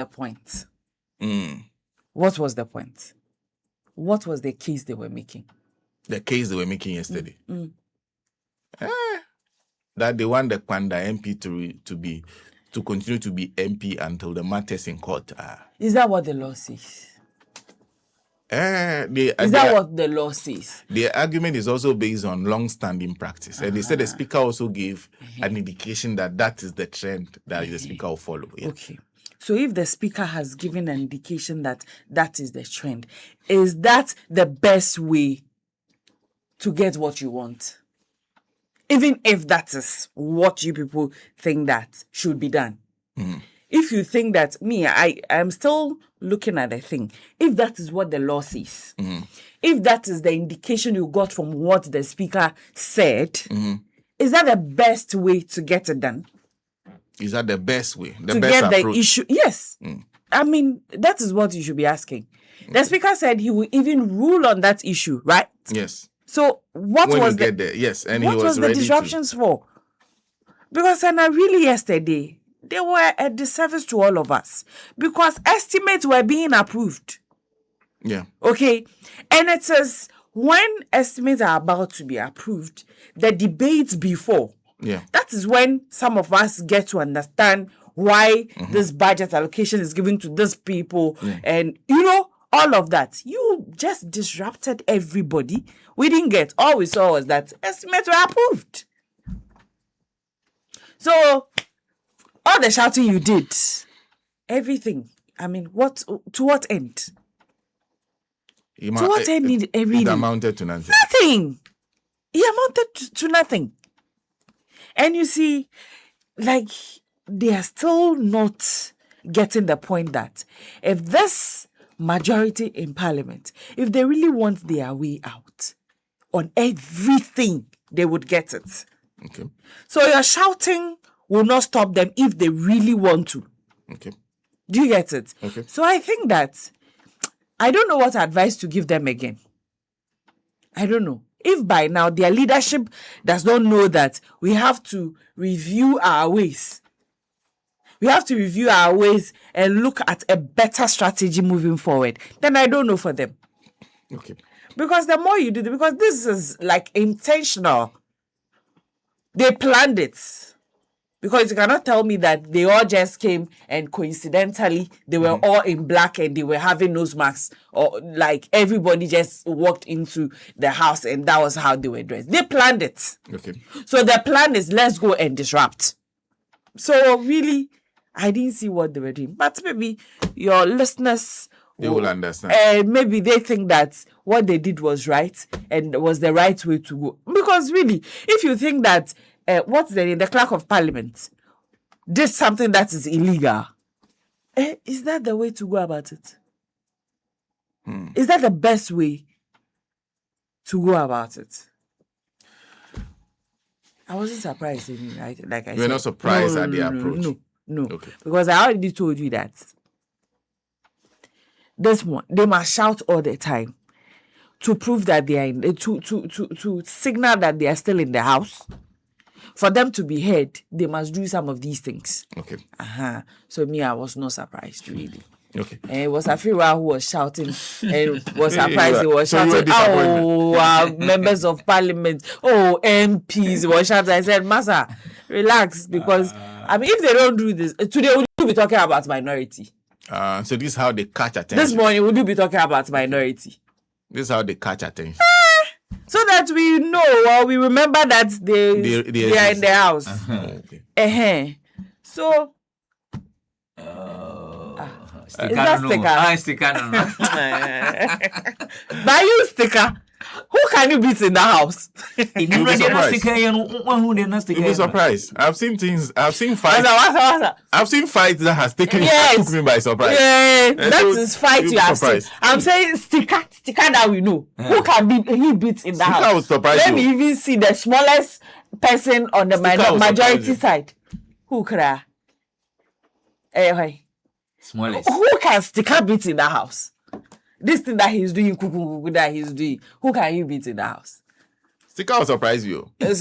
the point? Mm. What was the point? What was the case they were making? The case they were making yesterday. Mm. That they want the Kpandai MP to continue to be MP until the matters in court. Is that what the law says? Is that what the law says? The argument is also based on long-standing practice. And they said the speaker also gave an indication that is the trend that the speaker will follow. Yeah. Okay. So if the speaker has given an indication that is the trend, is that the best way to get what you want? Even if that is what you people think that should be done. Mm. If you think that, I'm still looking at the thing. If that is what the law says, if that is the indication you got from what the speaker said, is that the best way to get it done? Is that the best way? To get the issue? Yes. I mean, that is what you should be asking. The speaker said he will even rule on that issue, right? Yes. So what was Yes, and what he was the disruptions for? Because really yesterday, they were a disservice to all of us because estimates were being approved. Yeah. Okay. And it says when estimates are about to be approved, the debates before. Yeah. That is when some of us get to understand why this budget allocation is given to these people. Yeah. And, all of that. You just disrupted everybody. We didn't get. All we saw was that estimates were approved. So, all the shouting you did, everything. I mean, to what end? To what end? It amounted to nothing. Nothing. It amounted to nothing. And you see, they are still not getting the point that if this majority in parliament, if they really want their way out on everything, they would get it. Okay. So your shouting will not stop them if they really want to. Okay. Do you get it? Okay. So I think that I don't know what advice to give them again. I don't know. If by now their leadership does not know that we have to review our ways. We have to review our ways and look at a better strategy moving forward. Then I don't know for them. Okay. Because the more you do, because this is intentional. They planned it. Because you cannot tell me that they all just came and coincidentally they were all in black and they were having nose masks, or everybody just walked into the house and that was how they were dressed. They planned it. Okay. So the plan is let's go and disrupt. So really, I didn't see what they were doing. But maybe your listeners will understand. Maybe they think that what they did was right and was the right way to go. Because really, if you think that the clerk of parliament did something that is illegal, is that the way to go about it? Is that the best way to go about it? I wasn't surprised. Like I said, You're not surprised at the approach? No. Okay. Because I already told you that this one, they must shout all the time to prove that they are to signal that they are still in the house. For them to be heard, they must do some of these things. Okay. So I was not surprised, really. Okay. And it was Afira who was shouting and was surprised. He was shouting, members of parliament, MPs were shouting. I said, Massa, relax, because if they don't do this, today would you be talking about minority? So this is how they catch attention. This morning, would you be talking about minority? This is how they catch attention. So that we know or we remember that they are in the house. Okay. So is that sticker? By you sticker. Who can you beat in the house? You'll be surprised. I've seen fights. I've seen fights that has taken took me by surprise. Yeah, that is fight you have seen. I'm saying sticker that we know. Who can he beat in the house? Sticker will surprise Let me even see the smallest person on the majority side. Who cry? Smallest. Who can sticker beat in the house? This thing that he's doing, that he's doing, who can you beat in the house? Sticker will surprise you. I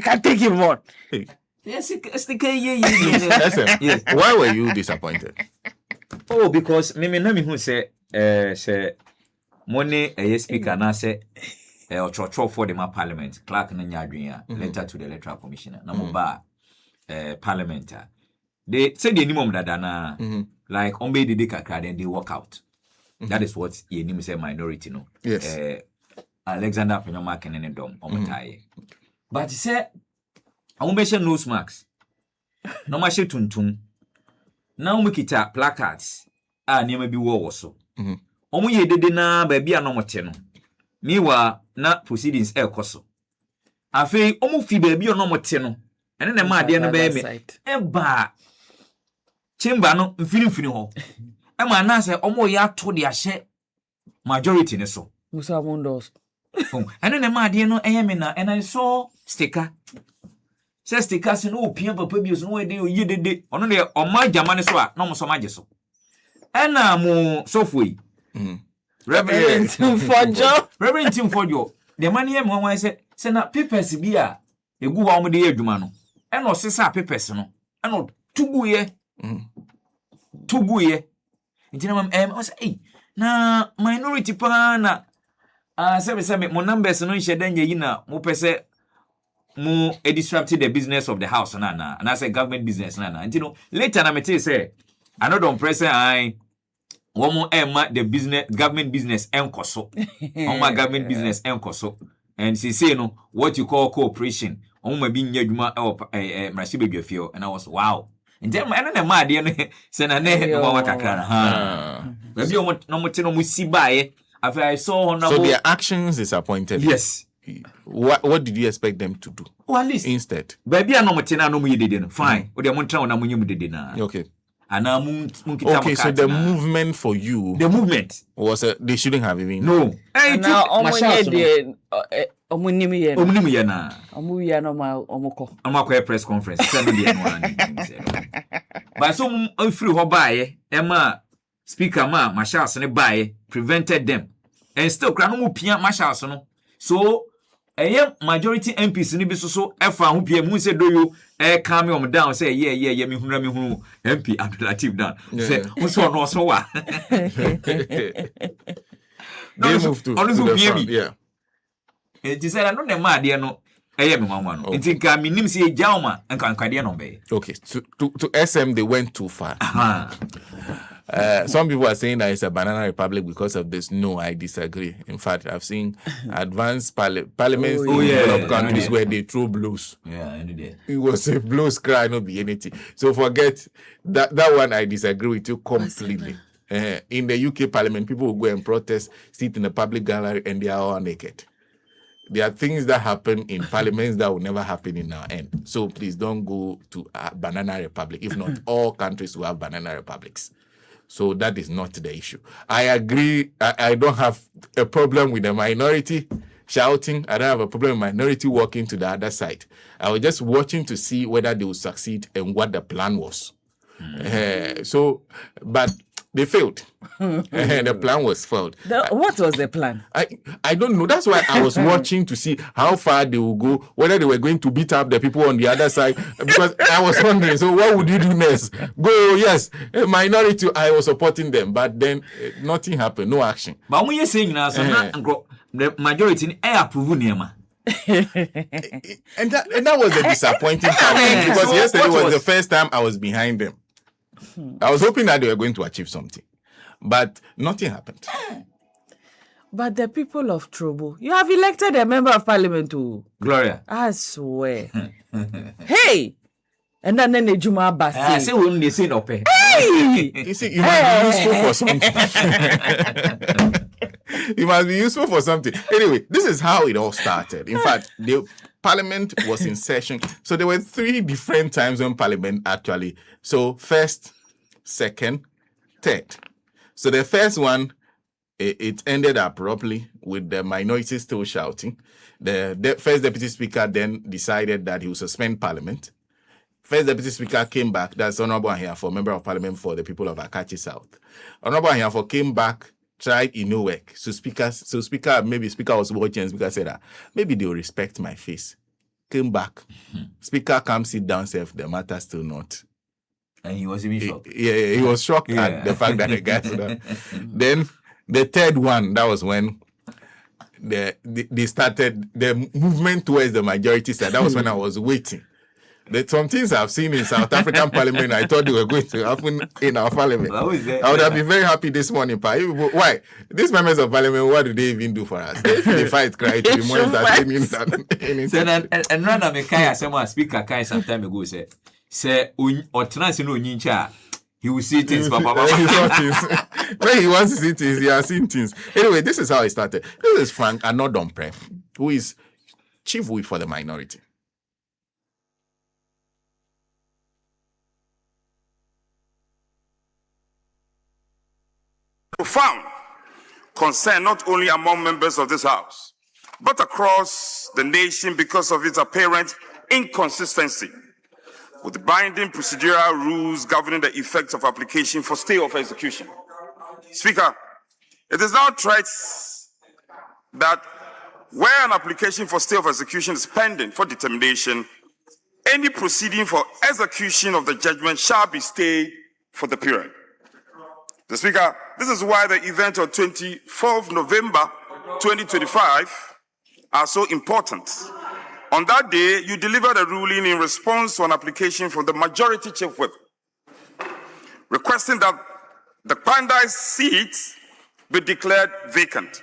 can take him on. Yes. SM, why were you disappointed? Oh, because me who say money a speaker na say or for the parliament clerk na nyadwen letter to the electoral commissioner na mo ba parliament they say the minimum dada na like on be the kakra then they walk out. That is what ye name say minority no. Yes. Alexander Penyoma Kenene Dom omotaye. But say I nose marks. No ma she tuntum. Na kita placards a niam bi wo so. Omo ye dede na ba bia no mote no. Miwa na proceedings koso. Afei omo fi ba bia no mote no. Ene na ma de no ba me. Eba chamber no mfini ho. Ema na say omo ya to de ahye majority ne so. Musa Mundos. Ene na ma de no me na and I saw sticker. Say sticker se no opia papa bi so no we de oyi dede. Ono de oma jamane so a no mo so maje so. Ena mo sofoi. Reverend Tim Fojo. The man here mo wan say na papers bi a egu wa mo de adwuma no. Ena osesa papers no. Ena tuguye. Ntina mam I say na minority pa na sebe mo numbers no nhye dan yi na mo pese mo disrupt the business of the house na and I say government business na ntino later na me say I no don press I womo the business government business enkoso my government business enkoso and she say no what you call cooperation ma bi nya adwuma mrashi bedwafio and I was wow njem ene na ma de no se na ne no wa kakra na ha baby no mote no musi bae after I saw honorable. So their actions disappointed. Yes. What did you expect them to do? Well, at least instead. Baby no mote na no mu yedede no fine o de mo ntra na mo nyum dede na. Okay. Ana mun kita okay, so the movement for you. The movement was they shouldn't have even. No. Now omunim ye na. Omu ya no ma omukọ. Amakọ press conference. But so free ho bae ema speaker ma marshals ne bae prevented them. And still kra no mu pia marshals no. So majority MPs ni bi so efa ho pia mu se doyo calm me down say yeah me hunu MP Abdulatif down. Say so no so wa. They moved to the front, yeah. It is said no na ma de no me mama no. Nti ka minim se jauma enka de no be. Okay, to SM they went too far. Some people are saying that it's a banana republic because of this. No, I disagree. In fact, I've seen advanced parliaments in countries where they throw blows. Yeah, I did. It was a blows cry, not be anything. So forget that one. I disagree with you completely. In the UK Parliament, people will go and protest, sit in a public gallery, and they are all naked. There are things that happen in parliaments that will never happen in our end. So please don't go to a banana republic. If not, all countries will have banana republics. So that is not the issue. I agree. I don't have a problem with the minority shouting. I don't have a problem with minority walking to the other side. I was just watching to see whether they would succeed and what the plan was. But they failed. The plan was failed. What was the plan? I don't know. That's why I was watching to see how far they will go, whether they were going to beat up the people on the other side. Because I was wondering, so what would you do next? Go, yes, minority, I was supporting them. But then nothing happened, no action. But when you're saying now, so the majority approve Niema. and that was a disappointing part because yesterday was the first time I was behind them. I was hoping that they were going to achieve something, but nothing happened. But the people of Trobo, you have elected a member of parliament too. Gloria. I swear. Hey! And then the Juma Bassi. I say we only say no pay. Hey! You see, you might be useful for something. You must be useful for something. Anyway, this is how it all started. In fact, the Parliament was in session. So there were 3 different times when Parliament actually. So first, second, third. So the first one, it ended abruptly with the minority still shouting. The first Deputy Speaker then decided that he would suspend Parliament. First Deputy Speaker came back. That's Honorable Ahiafo, Member of Parliament for the people of Akachi South. Honorable Ahiafo came back, tried in no work. So Speaker was watching and Speaker said, maybe they'll respect my face. came back. Speaker come sit down, said the matter still not. And he was even shocked. Yeah, he was shocked at the fact that the guy said that. Then the third one, that was when they started the movement towards the majority side. That was when I was waiting. Some things I've seen in South African Parliament, I thought they were going to happen in our Parliament. I would have been very happy this morning. Why? These members of Parliament, what do they even do for us? They fight, cry, to be more entertaining than anything. And Rana Mekaya, someone speaker Kai some time ago said, or trans no ninja. He will see things, Papa. When he wants to see things, he has seen things. Anyway, this is how it started. This is Frank Anodomprem, who is chief whip for the minority. Profound concern not only among members of this House, but across the nation because of its apparent inconsistency with the binding procedural rules governing the effects of application for stay of execution. Speaker, it is now threats that where an application for stay of execution is pending for determination, any proceeding for execution of the judgment shall be stayed for the period. The Speaker, this is why the event of 24th November 2025 are so important. On that day, you delivered a ruling in response to an application from the majority chief whip, requesting that the Kpandai seat be declared vacant.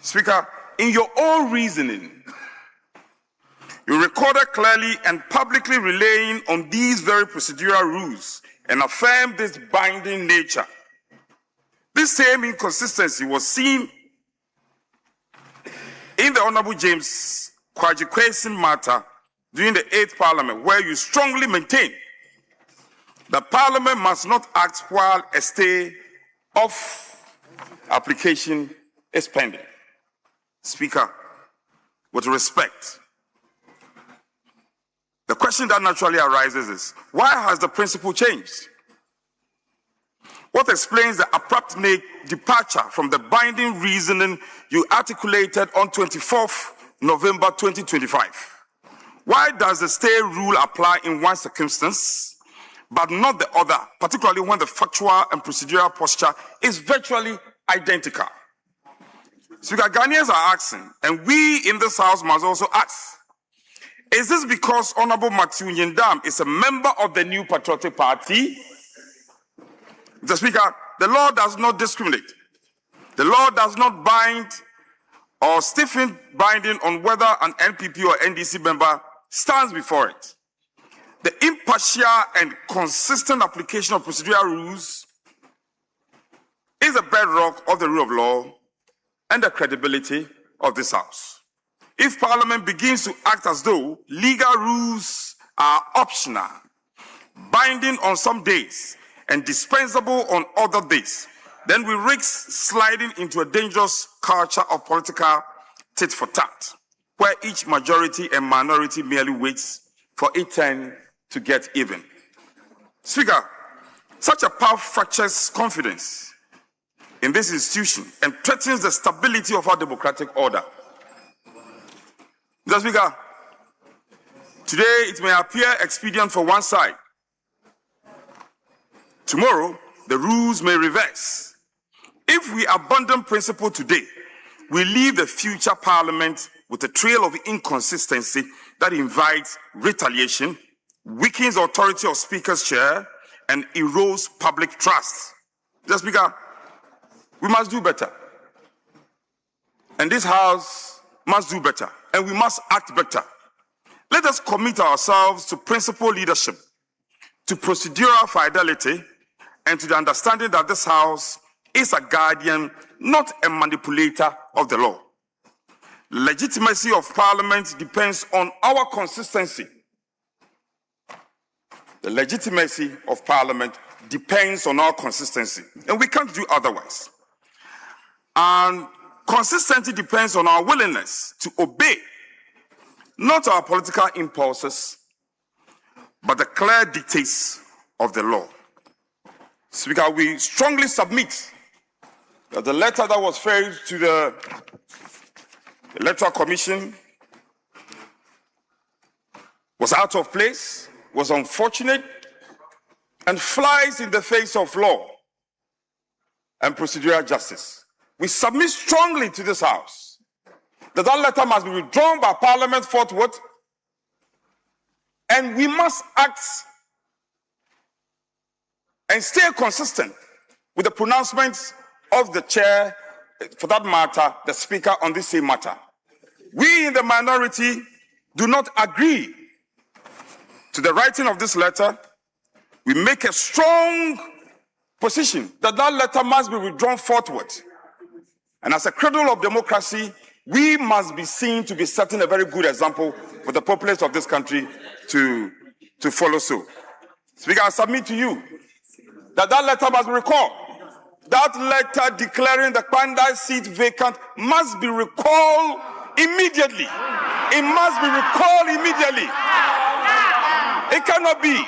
Speaker, in your own reasoning, you recorded clearly and publicly relying on these very procedural rules and affirmed this binding nature. This same inconsistency was seen in the Honorable James Kwasi matter during the 8th Parliament, where you strongly maintain that Parliament must not act while a stay of application is pending. Speaker, with respect, the question that naturally arises is, why has the principle changed? What explains the abrupt departure from the binding reasoning you articulated on 24th November 2025? Why does the stay rule apply in one circumstance, but not the other, particularly when the factual and procedural posture is virtually identical? Speaker, Ghanaians are asking, and we in this House must also ask, is this because Honorable Matthew Nyendam is a member of the New Patriotic Party? Mr. Speaker, the law does not discriminate. The law does not bind or stiffen binding on whether an NPP or NDC member stands before it. The impartial and consistent application of procedural rules is a bedrock of the rule of law and the credibility of this House. If Parliament begins to act as though legal rules are optional, binding on some days, and dispensable on other days, then we risk sliding into a dangerous culture of political tit for tat, where each majority and minority merely waits for a turn to get even. Speaker, such a path fractures confidence in this institution and threatens the stability of our democratic order. Mr. Speaker, today it may appear expedient for one side. Tomorrow, the rules may reverse. If we abandon principle today, we leave the future Parliament with a trail of inconsistency that invites retaliation, weakens the authority of Speaker's chair, and erodes public trust. Mr. Speaker, we must do better. And this House must do better, and we must act better. Let us commit ourselves to principle leadership, to procedural fidelity, and to the understanding that this House is a guardian, not a manipulator of the law. Legitimacy of Parliament depends on our consistency. The legitimacy of Parliament depends on our consistency, and we can't do otherwise. And consistency depends on our willingness to obey, not our political impulses, but the clear dictates of the law. Speaker, we strongly submit that the letter that was filed to the Electoral Commission was out of place, was unfortunate, and flies in the face of law and procedural justice. We submit strongly to this House that that letter must be withdrawn by Parliament forthwith, and we must act and stay consistent with the pronouncements of the chair, for that matter, the speaker on this same matter. We in the minority do not agree to the writing of this letter. We make a strong position that that letter must be withdrawn forthwith. And as a cradle of democracy, we must be seen to be setting a very good example for the populace of this country to follow so. Speaker, I submit to you that that letter must be recalled. That letter declaring the Kpandai seat vacant must be recalled immediately. It must be recalled immediately. It cannot be.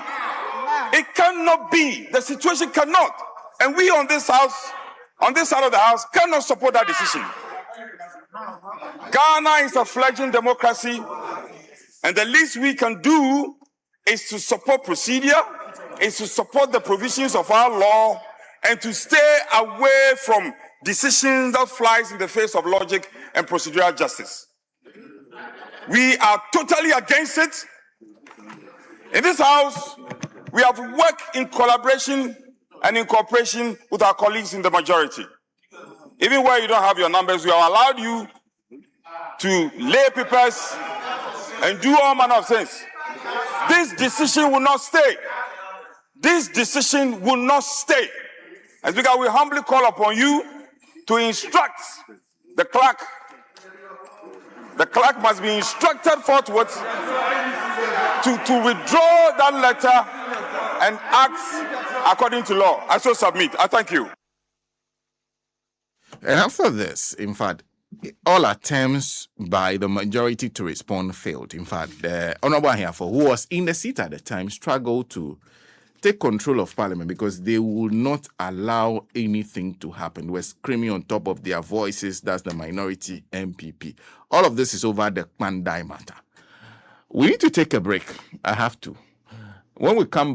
It cannot be. The situation cannot. And we on this house, on this side of the house, cannot support that decision. Ghana is a fledgling democracy, and the least we can do is to support procedure, is to support the provisions of our law, and to stay away from decisions that flies in the face of logic and procedural justice. We are totally against it. In this house, we have worked in collaboration and in cooperation with our colleagues in the majority. Even where you don't have your numbers, we have allowed you to lay papers and do all manner of things. This decision will not stay. This decision will not stay. And because we humbly call upon you to instruct the clerk. The clerk must be instructed forthwith to withdraw that letter and act according to law. I so submit. I thank you. And after this, in fact, all attempts by the majority to respond failed. In fact, the Honorable Ahiafo, who was in the seat at the time, struggled to take control of Parliament because they would not allow anything to happen. They were screaming on top of their voices. That's the minority MPP. All of this is over the Kpandai matter. We need to take a break. I have to. When we come